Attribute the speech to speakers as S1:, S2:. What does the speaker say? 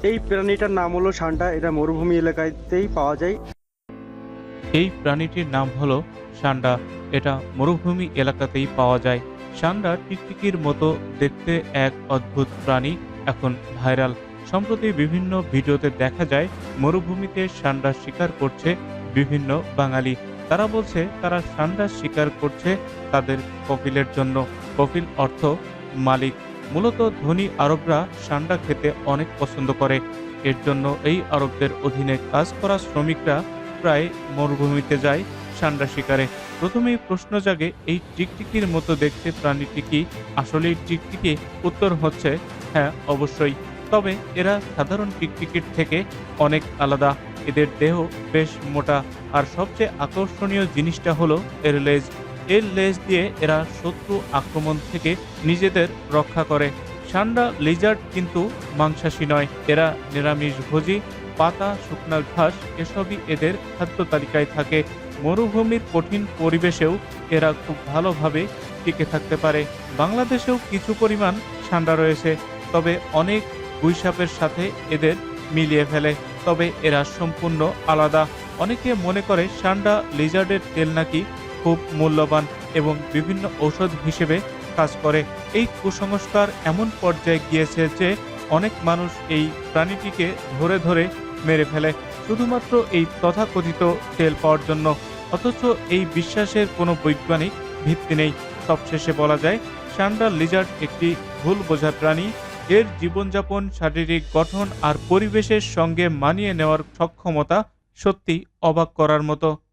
S1: এই প্রাণীটার নাম হলো সান্ডা। এটা মরুভূমি এলাকাতেই পাওয়া যায়।
S2: এই প্রাণীটির নাম হলো সান্ডা। এটা মরুভূমি এলাকাতেই পাওয়া যায়। সান্ডা টিকটিকির মতো দেখতে এক অদ্ভুত প্রাণী, এখন ভাইরাল। সম্প্রতি বিভিন্ন ভিডিওতে দেখা যায় মরুভূমিতে সান্ডা শিকার করছে বিভিন্ন বাঙালি। তারা বলছে তারা সান্ডা শিকার করছে তাদের কফিলের জন্য। কফিল অর্থ মালিক। মূলত ধনী আরবরা সান্ডা খেতে অনেক পছন্দ করে। এর জন্য এই আরবদের অধীনে কাজ করা শ্রমিকরা প্রায় মরুভূমিতে যায় সান্ডা শিকারে। প্রথমেই প্রশ্ন জাগে, এই টিকটিকির মতো দেখতে প্রাণীটি কি আসলেই টিকটিকি? উত্তর হচ্ছে হ্যাঁ, অবশ্যই। তবে এরা সাধারণ টিকটিকির থেকে অনেক আলাদা। এদের দেহ বেশ মোটা, আর সবচেয়ে আকর্ষণীয় জিনিসটা হলো এর লেজ। এর লেজ দিয়ে এরা শত্রু আক্রমণ থেকে নিজেদের রক্ষা করে। সান্ডা লিজার্ড কিন্তু মাংসাশী নয়। এরা নিরামিষভোজী। পাতা, শুকনা ঘাস এসবই এদের খাদ্য তালিকায় থাকে। মরুভূমির কঠিন পরিবেশেও এরা খুব ভালোভাবে টিকে থাকতে পারে। বাংলাদেশেও কিছু পরিমাণ সান্ডা রয়েছে, তবে অনেক গুইসাপের সাথে এদের মিলিয়ে ফেলে। তবে এরা সম্পূর্ণ আলাদা। অনেকে মনে করে সান্ডা লিজার্ডের তেল নাকি খুব মূল্যবান এবং বিভিন্ন ঔষধ হিসেবে কাজ করে। এই কুসংস্কার এমন পর্যায়ে গিয়েছে যে অনেক মানুষ এই প্রাণীটিকে ধরে ধরে মেরে ফেলে শুধুমাত্র এই তথাকথিত তেল পাওয়ার জন্য। অথচ এই বিশ্বাসের কোনো বৈজ্ঞানিক ভিত্তি নেই। সবশেষে বলা যায় সান্ডা লিজার্ড একটি ভুল বোঝা প্রাণী। এর জীবনযাপন, শারীরিক গঠন আর পরিবেশের সঙ্গে মানিয়ে নেওয়ার সক্ষমতা সত্যি অবাক করার মতো।